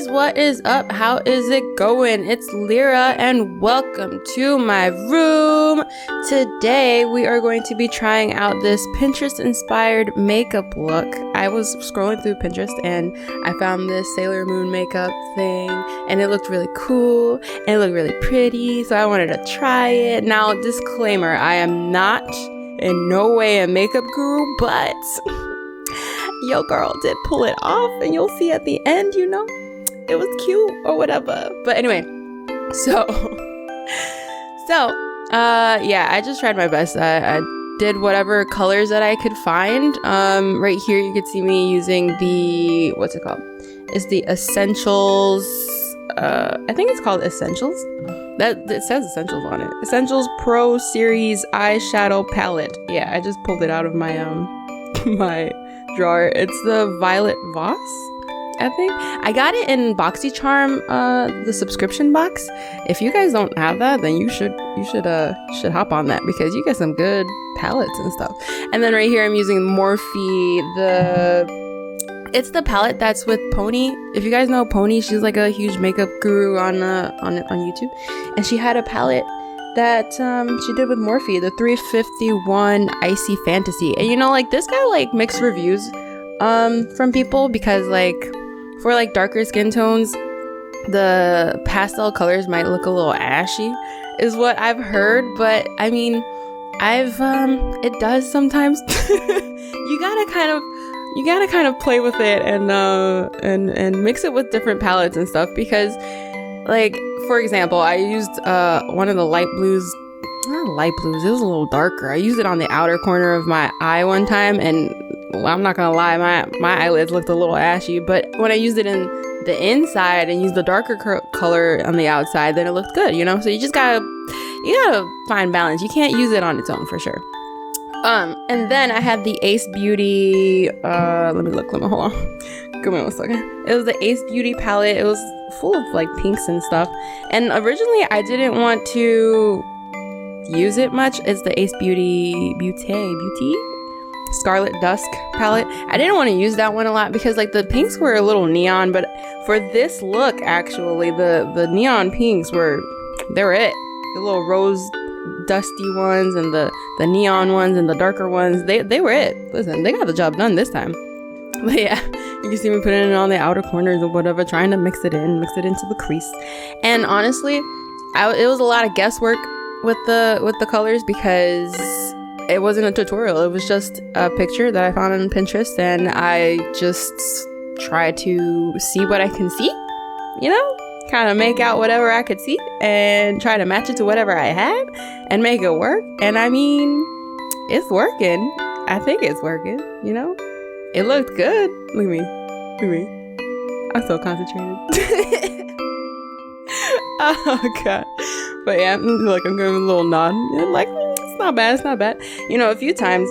what is up? How is it going? It's Leirrah and welcome to my room. Today we are going to be trying out this Pinterest inspired makeup look. I was scrolling through Pinterest and I found this Sailor Moon makeup thing and it looked really cool and it looked really pretty, so I wanted to try it. Now, disclaimer, I am not in no way a makeup guru, but yo girl did pull it off and you'll see at the end, you know, it was cute or whatever. But anyway, so yeah, I just tried my best. I did whatever colors that I could find. Right here you could see me using the, what's it called? It's the Essentials, I think it's called Essentials. That it says Essentials on it. Essentials Pro Series Eyeshadow Palette. Yeah, I just pulled it out of my my drawer. It's the Violet Voss, I think. I got it in BoxyCharm, the subscription box. If you guys don't have that, then you should hop on that because you get some good palettes and stuff. And then right here I'm using Morphe. It's the palette that's with Pony. If you guys know Pony, she's like a huge makeup guru on YouTube, and she had a palette that she did with Morphe, the 351 Icy Fantasy. And you know, like, this got like mixed reviews from people because like for like darker skin tones, the pastel colors might look a little ashy is what I've heard. But I mean, it does sometimes. you gotta kind of play with it and mix it with different palettes and stuff, because like, for example, I used one of the light blues. Not light blues, it was a little darker. I used it on the outer corner of my eye one time, and I'm not gonna lie, my eyelids looked a little ashy. But when I used it in the inside and used the darker color on the outside, then it looked good, you know? So you gotta find balance. You can't use it on its own for sure. And then I had the Ace Beauty, let me hold on. Give me 1 second. It was the Ace Beauty palette. It was full of like pinks and stuff. And originally I didn't want to use it much. It's the Ace Beauty Scarlet Dusk palette. I didn't want to use that one a lot because like the pinks were a little neon, but for this look, actually, the neon pinks were it. The little rose dusty ones and the neon ones and the darker ones, they were it. Listen, they got the job done this time. But yeah, you can see me putting it on the outer corners or whatever, trying to mix it into the crease. And honestly, it was a lot of guesswork with the colors because it wasn't a tutorial. It was just a picture that I found on Pinterest, and I just tried to see what I can see, you know? Kind of make out whatever I could see and try to match it to whatever I had and make it work. And I mean, it's working. I think it's working, you know? It looked good. Look at me. I'm so concentrated. Oh god. But yeah, look, I'm giving a little nod. I'm like, it's not bad. You know, a few times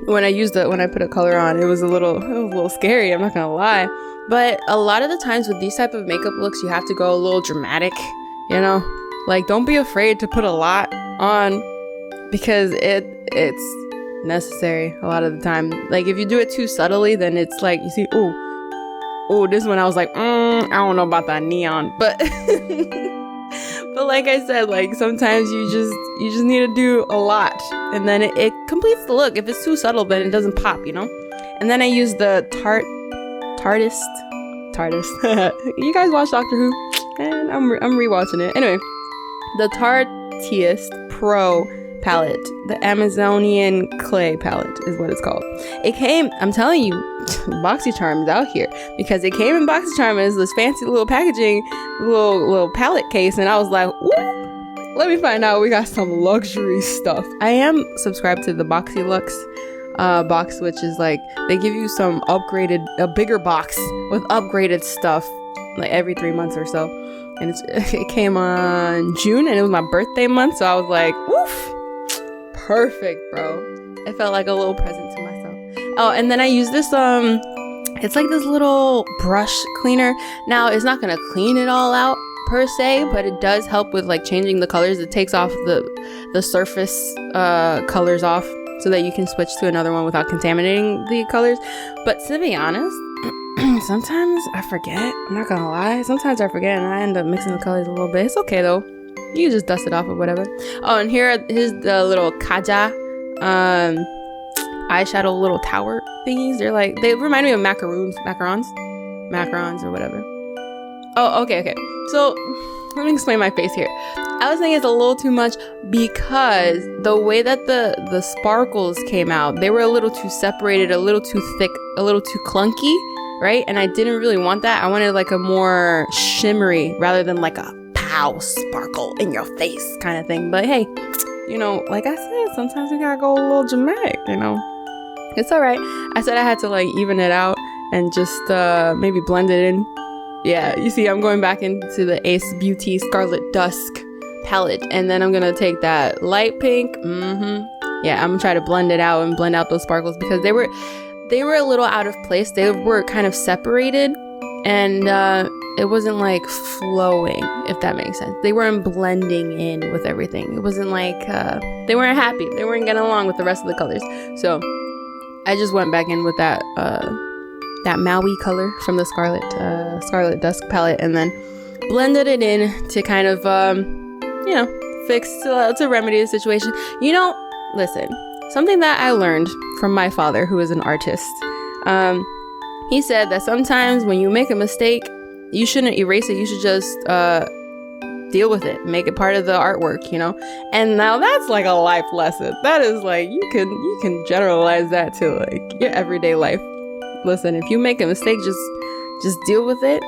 when I put a color on, it was a little scary, I'm not gonna lie. But a lot of the times with these type of makeup looks, you have to go a little dramatic, you know? Like, don't be afraid to put a lot on because it's necessary a lot of the time. Like, if you do it too subtly, then it's like, you see, oh, this one I was like, I don't know about that neon. But but like I said, like, sometimes you just need to do a lot, and then it completes the look. If it's too subtle, then it doesn't pop, you know? And then I use the TARDIS. You guys watch Doctor Who? And I'm rewatching it. Anyway, the Tarteist Pro palette, the Amazonian clay palette is what it's called. It came, I'm telling you, BoxyCharm is out here because it came in BoxyCharm as this fancy little packaging, little palette case, and I was like, ooh, let me find out we got some luxury stuff. I am subscribed to the Boxy Lux box, which is like, they give you a bigger box with upgraded stuff like every 3 months or so. And it came on June and it was my birthday month, so I was like, woof, perfect, bro. It felt like a little present to myself. Oh, and then I use this it's like this little brush cleaner. Now, it's not gonna clean it all out per se, but it does help with like changing the colors. It takes off the surface colors off, so that you can switch to another one without contaminating the colors. But to be honest, sometimes I forget. I'm not gonna lie. Sometimes I forget and I end up mixing the colors a little bit. It's okay though. You can just dust it off or whatever. Oh, and here's the little kaja eyeshadow little tower thingies. They remind me of macarons or whatever. Oh, okay. So let me explain my face here. I was thinking it's a little too much because the way that the sparkles came out, they were a little too separated, a little too thick, a little too clunky, right? And I didn't really want that. I wanted like a more shimmery rather than like a pow sparkle in your face kind of thing. But hey, like I said, sometimes we gotta go a little dramatic, It's alright. I said I had to like even it out and just maybe blend it in. Yeah, you see, I'm going back into the Ace Beauty Scarlet Dusk palette, and then I'm gonna take that light pink. Yeah, I'm gonna try to blend it out and blend out those sparkles because they were a little out of place. They were kind of separated, and it wasn't like flowing, if that makes sense. They weren't blending in with everything. It wasn't like they weren't happy. They weren't getting along with the rest of the colors. So I just went back in with that Maui color from the Scarlet Dusk palette, and then blended it in to kind of fix to remedy the situation. Listen, something that I learned from my father, who is an artist. He said that sometimes when you make a mistake, you shouldn't erase it. You should just deal with it, make it part of the artwork, And now that's like a life lesson. That is like you can generalize that to like your everyday life. Listen, if you make a mistake, just deal with it,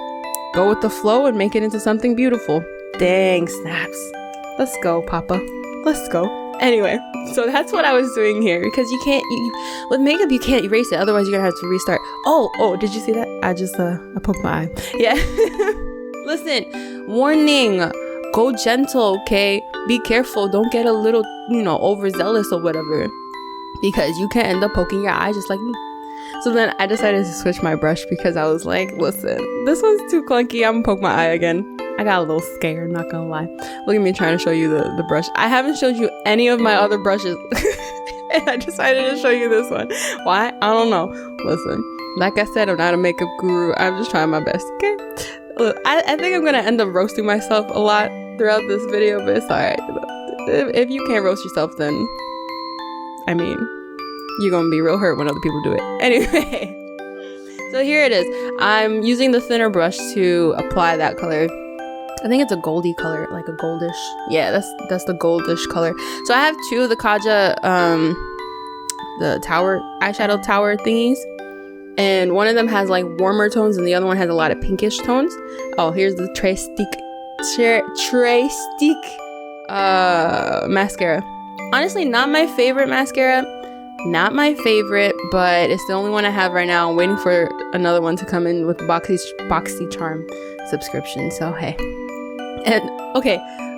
go with the flow, and make it into something beautiful. Dang snaps. Let's go, Papa. Let's go. Anyway, so that's what I was doing here, because with makeup you can't erase it, otherwise you're gonna have to restart. Oh, did you see that? I poked my eye. Yeah. Listen, warning, go gentle, okay? Be careful, don't get a little, overzealous or whatever, because you can end up poking your eye just like me. So then I decided to switch my brush because I was like, listen, this one's too clunky. I'm gonna poke my eye again. I got a little scared, not gonna lie. Look at me trying to show you the brush. I haven't showed you any of my other brushes. And I decided to show you this one. Why? I don't know. Listen, like I said, I'm not a makeup guru. I'm just trying my best, okay? Look, I think I'm gonna end up roasting myself a lot throughout this video, but it's alright. If you can't roast yourself, then, I mean, you're gonna be real hurt when other people do it. Anyway, so here it is. I'm using the thinner brush to apply that color. I think it's a goldy color, like a goldish. Yeah, that's the goldish color. So I have two of the Kaja, the eyeshadow tower thingies, and one of them has like warmer tones, and the other one has a lot of pinkish tones. Oh, here's the Tray Stick mascara. Honestly, not my favorite mascara. Not my favorite, but it's the only one I have right now. I'm waiting for another one to come in with Boxy Charm subscription. So hey. And okay,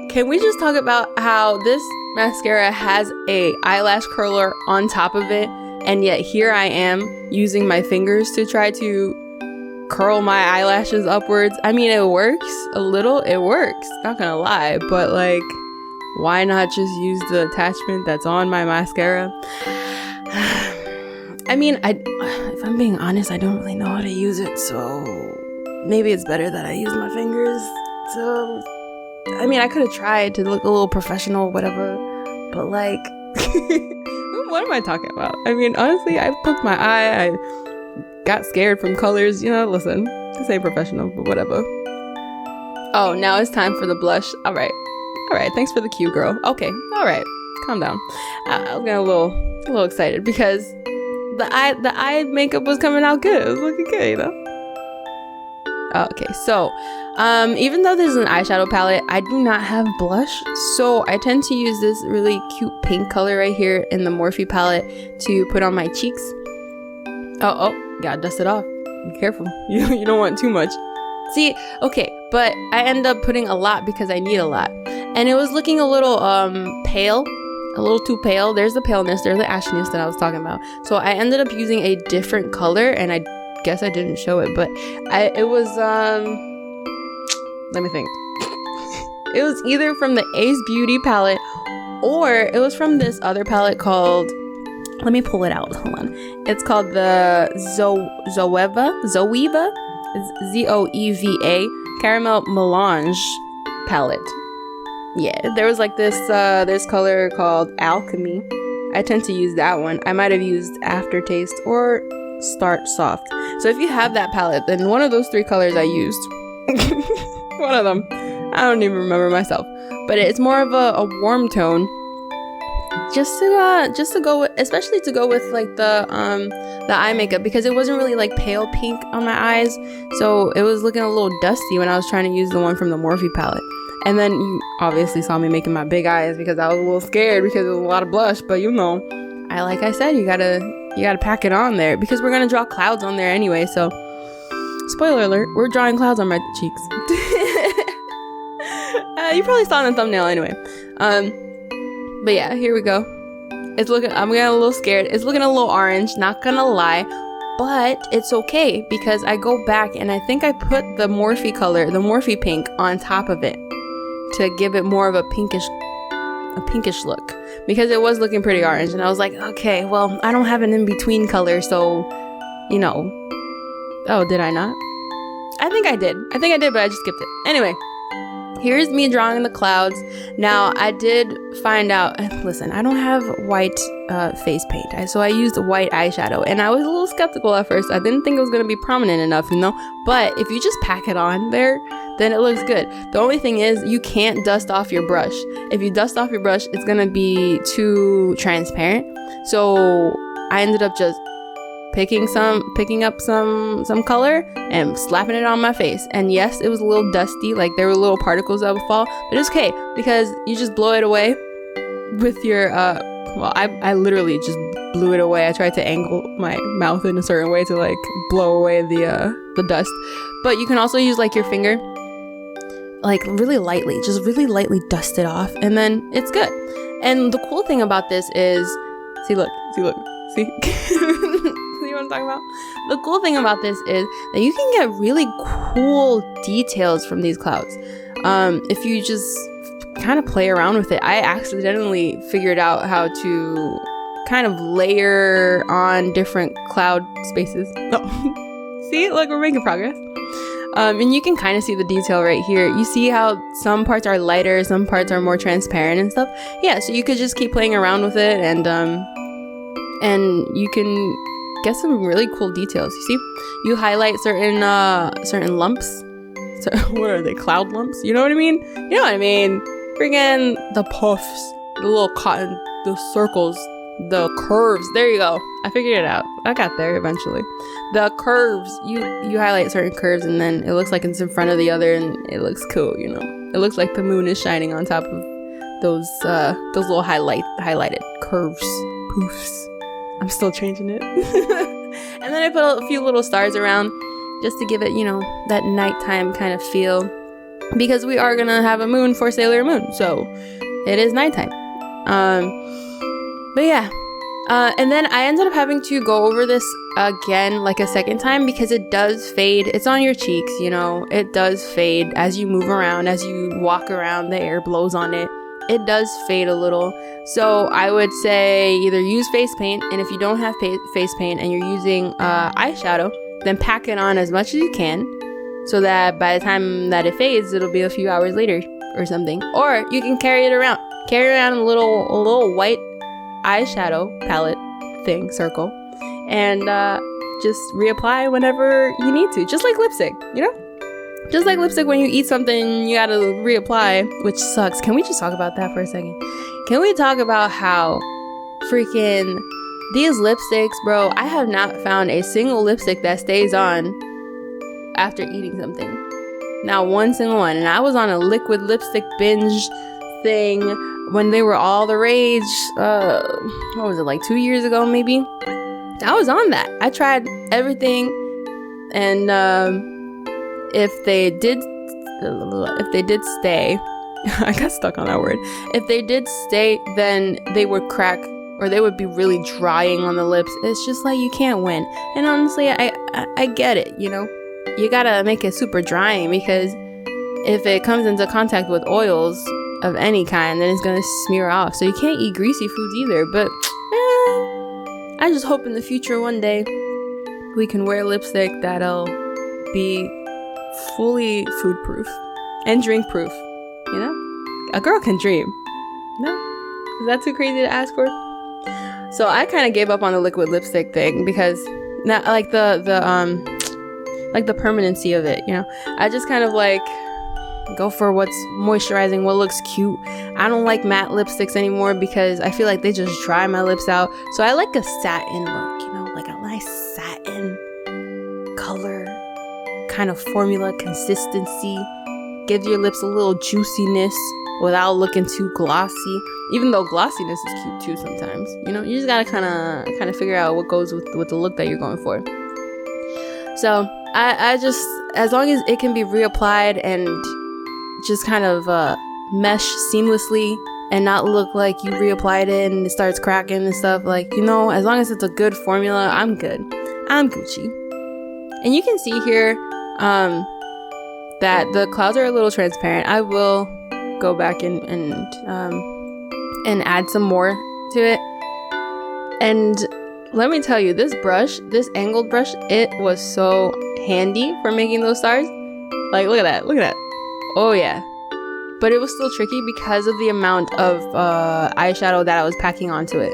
can we just talk about how this mascara has a eyelash curler on top of it, and yet here I am using my fingers to try to curl my eyelashes upwards. I mean, it works a little. It works, not gonna lie, but like, why not just use the attachment that's on my mascara? I mean, if I'm being honest, I don't really know how to use it, so maybe it's better that I use my fingers. So, I mean, I could have tried to look a little professional, whatever, but like, what am I talking about? I mean, honestly, I poked my eye, I got scared from colors, listen, this ain't professional, but whatever. Oh, now it's time for the blush. All right, thanks for the cue, girl. Okay, all right, calm down. I was getting a little excited because the eye makeup was coming out good. It was looking good, Okay, so even though this is an eyeshadow palette, I do not have blush, so I tend to use this really cute pink color right here in the Morphe palette to put on my cheeks. Oh, gotta dust it off. Be careful. You don't want too much. See, okay, but I end up putting a lot because I need a lot, and it was looking a little pale. A little too pale. There's the paleness, there's the ashiness that I was talking about. So I ended up using a different color, and I guess I didn't show it, but it was let me think. It was either from the Ace Beauty palette, or it was from this other palette called Let me pull it out. Hold on. It's called the Zoeva, Zoeva Caramel Melange palette. Yeah, there was like this color called Alchemy. I tend to use that one. I might have used Aftertaste or Start Soft. So if you have that palette, then one of those 3 colors I used. One of them. I don't even remember myself. But it's more of a warm tone. Just to go with, especially to go with like the eye makeup, because it wasn't really like pale pink on my eyes, so it was looking a little dusty when I was trying to use the one from the Morphe palette. And then you obviously saw me making my big eyes because I was a little scared because it was a lot of blush, but you know, like I said, you gotta pack it on there because we're gonna draw clouds on there anyway. So spoiler alert, we're drawing clouds on my cheeks. You probably saw in the thumbnail anyway. But yeah, here we go. I'm getting a little scared. It's looking a little orange, not gonna lie, but it's okay because I go back and I think I put the Morphe color, the Morphe pink, on top of it to give it more of a pinkish look, because it was looking pretty orange, and I was like, okay, well, I don't have an in-between color, so, you know. Oh, did I not? I think I did, but I just skipped it. Anyway. Here's me drawing the clouds. Now, I did find out, listen, I don't have white face paint, so I used white eyeshadow, and I was a little skeptical at first. I didn't think it was going to be prominent enough, you know, but if you just pack it on there, then it looks good. The only thing is, you can't dust off your brush. If you dust off your brush, it's going to be too transparent, so I ended up just picking up some color and slapping it on my face. And yes, it was a little dusty, like there were little particles that would fall, but it's okay because you just blow it away with your I literally just blew it away. I tried to angle my mouth in a certain way to like blow away the dust, but you can also use like your finger, like really lightly dust it off, and then it's good. And the cool thing about this is, see see what I'm talking about? The cool thing about this is that you can get really cool details from these clouds if you just kind of play around with it. I accidentally figured out how to kind of layer on different cloud spaces. Oh. See, look, we're making progress. And you can kind of see the detail right here. You see how some parts are lighter, some parts are more transparent and stuff. Yeah, so you could just keep playing around with it, and you can get some really cool details. You see, you highlight certain lumps. So, what are they? Cloud lumps? You know what I mean? Friggin' the puffs, the little cotton, the circles, the curves. There you go. I figured it out. I got there eventually. The curves. You highlight certain curves, and then it looks like it's in front of the other, and it looks cool. You know, it looks like the moon is shining on top of those little highlighted curves. Poofs. I'm still changing it. And then I put a few little stars around just to give it, you know, that nighttime kind of feel, because we are gonna have a moon for Sailor Moon, so it is nighttime. But yeah, and then I ended up having to go over this again like a second time because it does fade. It's on your cheeks, you know, it does fade as you move around, as you walk around, the air blows on it. It does fade a little. So I would say either use face paint, and if you don't have face paint and you're using eyeshadow, then pack it on as much as you can so that by the time that it fades, it'll be a few hours later or something. Or you can carry it around. Carry around a little white eyeshadow palette thing, circle, and just reapply whenever you need to. Just like lipstick, you know? Just like lipstick, when you eat something, you gotta reapply, which sucks. Can we just talk about that for a second? Can we talk about how freaking these lipsticks, bro? I have not found a single lipstick that stays on after eating something. Not one single one. And I was on a liquid lipstick binge thing when they were all the rage. What was it, like 2 years ago, maybe? I was on that. I tried everything, and if they did stay, I got stuck on that word. If they did stay, then they would crack, or they would be really drying on the lips. It's just like, you can't win. And honestly, I get it, you know? You gotta make it super drying, because if it comes into contact with oils of any kind, then it's gonna smear off. So you can't eat greasy foods either. But I just hope in the future one day we can wear lipstick that'll be fully food proof and drink proof. You know, a girl can dream. No, is that too crazy to ask for? So I kind of gave up on the liquid lipstick thing because not like the permanency of it. You know, I just kind of like go for what's moisturizing, what looks cute. I don't like matte lipsticks anymore because I feel like they just dry my lips out. So I like a satin look, you know, like a nice satin color, kind of formula consistency. Gives your lips a little juiciness without looking too glossy. Even though glossiness is cute too sometimes. You know, you just gotta kind of figure out what goes with the look that you're going for. So I just, as long as it can be reapplied and just kind of mesh seamlessly and not look like you reapplied it and it starts cracking and stuff, like, you know, as long as it's a good formula, I'm good. I'm Gucci. And you can see here that the clouds are a little transparent. I will go back and add some more to it. And let me tell you, this brush, this angled brush, it was so handy for making those stars. Like, look at that, look at that. Oh yeah. But it was still tricky because of the amount of eyeshadow that I was packing onto it.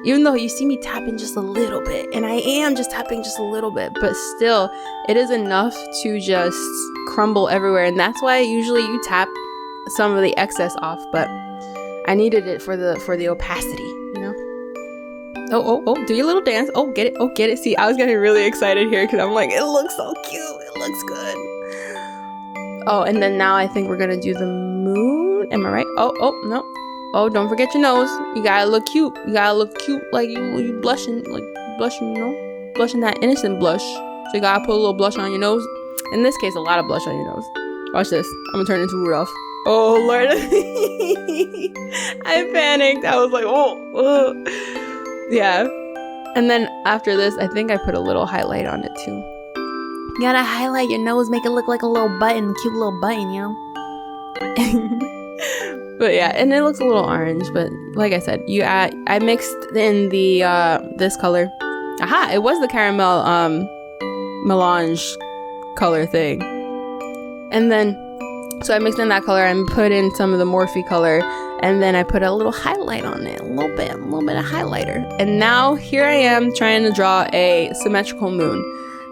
Even though you see me tapping just a little bit, and I am just tapping just a little bit, but still, it is enough to just crumble everywhere. And that's why usually you tap some of the excess off, but I needed it for the opacity, you know? Oh, do your little dance. Oh, get it. See, I was getting really excited here because I'm like, it looks so cute. It looks good. Oh, and then now I think we're gonna do the moon. Am I right? Oh, no. Oh, don't forget your nose. You gotta look cute. You gotta look cute, like you blushing, you know? Blushing that innocent blush. So you gotta put a little blush on your nose. In this case, a lot of blush on your nose. Watch this. I'm gonna turn into Rudolph. Oh, Lord. I panicked. I was like, oh. Yeah. And then after this, I think I put a little highlight on it too. You gotta highlight your nose, make it look like a little button, cute little button, you know? But yeah, and it looks a little orange, but like I said, I mixed in the this color. Aha, it was the caramel melange color thing. And then so I mixed in that color and put in some of the Morphe color, and then I put a little highlight on it, a little bit of highlighter. And now here I am trying to draw a symmetrical moon.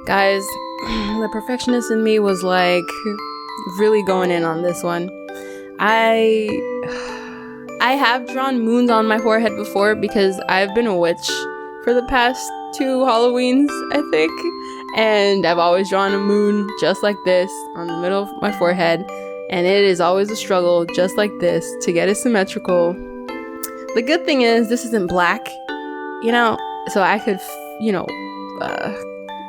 Guys, the perfectionist in me was like really going in on this one. I have drawn moons on my forehead before because I've been a witch for the past 2 Halloweens, I think. And I've always drawn a moon just like this on the middle of my forehead. And it is always a struggle just like this to get it symmetrical. The good thing is this isn't black, you know, so I could, you know,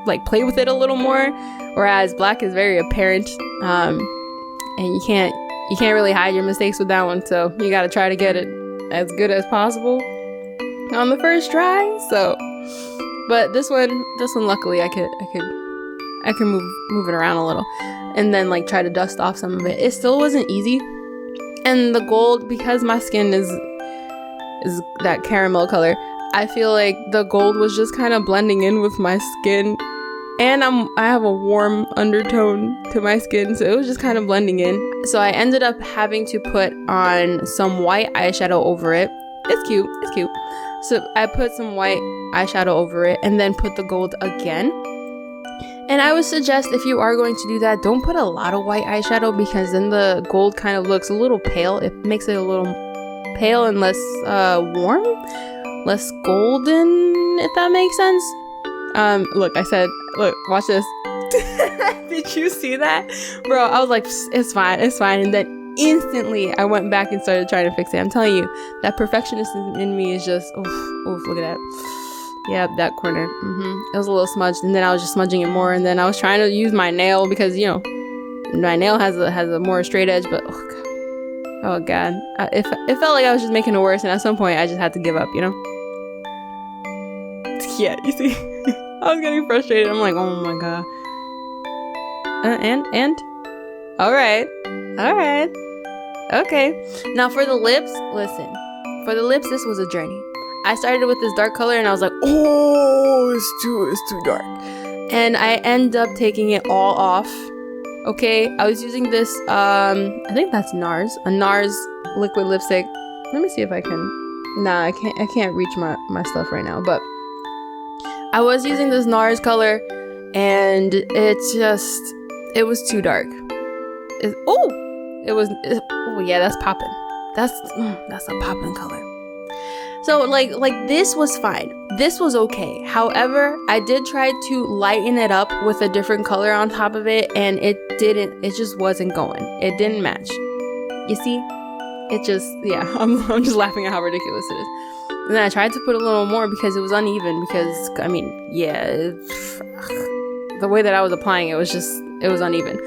like play with it a little more. Whereas black is very apparent, and you can't really hide your mistakes with that one, so you gotta try to get it as good as possible on the first try. So, but this one luckily I could move it around a little, and then like try to dust off some of it. It still wasn't easy, and the gold, because my skin is that caramel color, I feel like the gold was just kind of blending in with my skin. And I have a warm undertone to my skin, so it was just kind of blending in. So I ended up having to put on some white eyeshadow over it. It's cute. So I put some white eyeshadow over it and then put the gold again. And I would suggest, if you are going to do that, don't put a lot of white eyeshadow, because then the gold kind of looks a little pale. It makes it a little pale and less warm, less golden, if that makes sense. Look, watch this. Did you see that? Bro, I was like, it's fine. And then instantly I went back and started trying to fix it. I'm telling you, that perfectionist in me is just, oof, look at that. Yeah, that corner. It was a little smudged, and then I was just smudging it more, and then I was trying to use my nail because, you know, my nail has a more straight edge, but oh god. It felt like I was just making it worse, and at some point I just had to give up, you know? Yeah, you see? I was getting frustrated. I'm like, oh my god. And? Alright. Okay. Now for the lips, listen. For the lips, this was a journey. I started with this dark color and I was like, oh, it's too dark. And I end up taking it all off. Okay, I was using this, I think that's NARS, a NARS liquid lipstick. Let me see if I can. Nah, I can't reach my stuff right now, but I was using this NARS color and it was too dark. Oh yeah, that's popping. That's a popping color. So like this was fine. This was okay. However, I did try to lighten it up with a different color on top of it, and it just wasn't going. It didn't match. You see? It just, yeah, I'm just laughing at how ridiculous it is. And then I tried to put a little more because it was uneven, because, I mean, yeah, the way that I was applying it was uneven.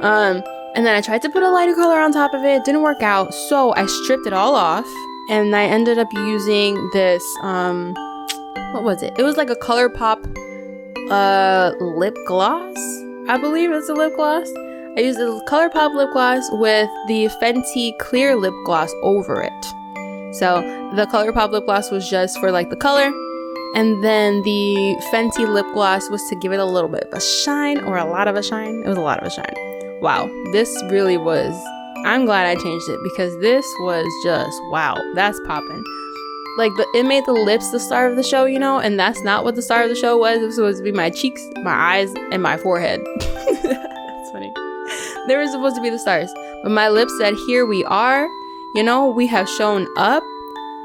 And then I tried to put a lighter color on top of it. It didn't work out, so I stripped it all off, and I ended up using this, what was it? It was like a ColourPop lip gloss. I believe it's a lip gloss. I used the ColourPop lip gloss with the Fenty clear lip gloss over it. So the ColourPop lip gloss was just for like the color, and then the Fenty lip gloss was to give it a little bit of a shine, or a lot of a shine. It was a lot of a shine. Wow, this really was, I'm glad I changed it, because this was just, wow, that's popping. Like, it made the lips the star of the show, you know, and that's not what the star of the show was. It was supposed to be my cheeks, my eyes, and my forehead. That's funny. They were supposed to be the stars, but my lips said, here we are, you know, we have shown up,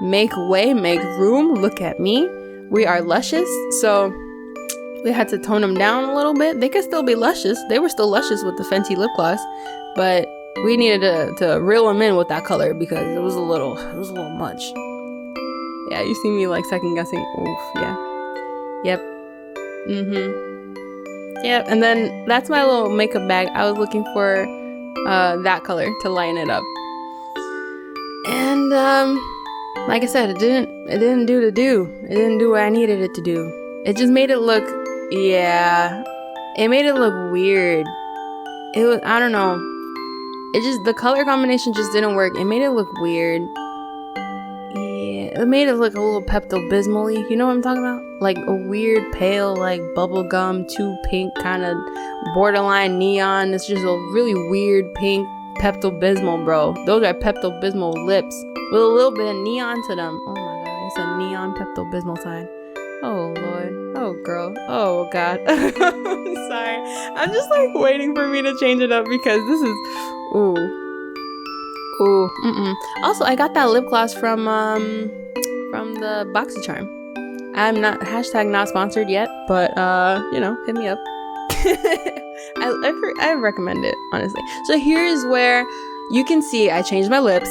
make way, make room, look at me, we are luscious. So we had to tone them down a little bit. They could still be luscious. They were still luscious with the Fenty lip gloss, but we needed to reel them in with that color, because it was a little much. Yeah, you see me like second guessing. Oof, yeah. Yep. Yep, and then that's my little makeup bag. I was looking for that color to lighten it up. And like I said, it didn't do It didn't do what I needed it to do. It just made it look, yeah, it made it look weird. It was, I don't know. The color combination just didn't work. It made it look weird. Yeah, it made it look a little Pepto-Bismol-y. You know what I'm talking about? Like a weird pale, like bubblegum, too pink, kind of borderline neon. It's just a really weird pink Pepto-Bismol, bro. Those are Pepto-Bismol lips with a little bit of neon to them. Oh my god, it's a neon Pepto-Bismol sign. Oh lord. Oh girl. Oh god. I'm sorry. I'm just like waiting for me to change it up, because this is, ooh. Also, I got that lip gloss from the BoxyCharm. I'm not #not sponsored yet, but you know, hit me up. I recommend it, honestly. So here's where you can see I changed my lips.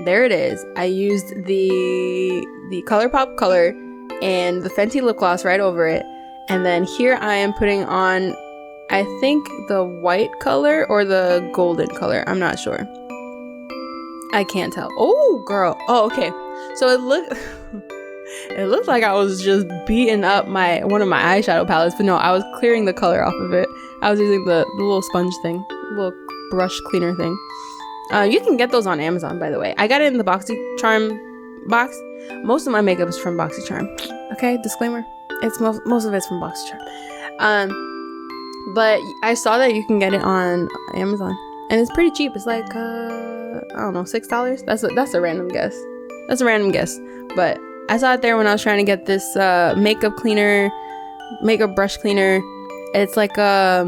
There it is. I used the ColourPop color and the Fenty lip gloss right over it, and then here I am putting on, I think, the white color or the golden color. I'm not sure. I can't tell. Oh, girl. Oh, okay. So it looked like I was just beating up one of my eyeshadow palettes, but no, I was clearing the color off of it. I was using the little sponge thing, little brush cleaner thing. You can get those on Amazon, by the way. I got it in the BoxyCharm box. Most of my makeup is from BoxyCharm. Okay, disclaimer. It's most of it's from BoxyCharm. But I saw that you can get it on Amazon, and it's pretty cheap. It's like I don't know, $6. That's a random guess. But I saw it there when I was trying to get this makeup brush cleaner. It's like a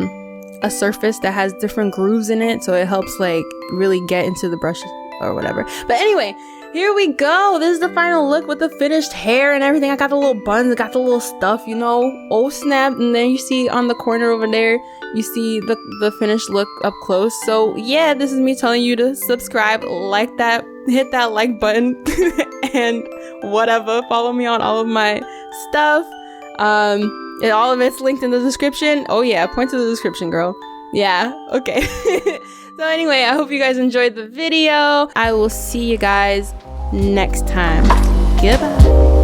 surface that has different grooves in it, so it helps like really get into the brush or whatever. But anyway, here we go. This is the final look with the finished hair and everything. I got the little buns, I got the little stuff, you know. Oh snap. And then you see on the corner over there, you see the finished look up close. So yeah, this is me telling you to subscribe, like that, hit that like button, and whatever. Follow me on all of my stuff. And all of it's linked in the description. Oh yeah, point to the description, girl. Yeah, okay. So anyway, I hope you guys enjoyed the video. I will see you guys next time. Goodbye.